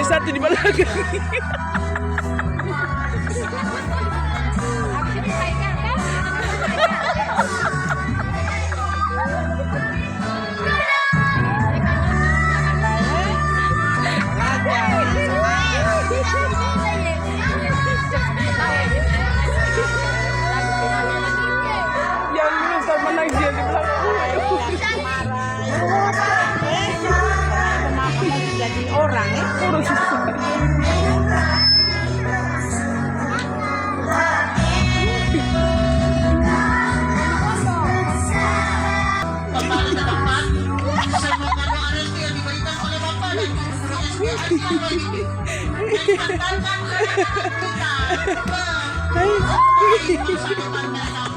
satu di belakang. Yang belum sama lagi dia di belakang. Jadi orang ya. Udah susah. Hahaha.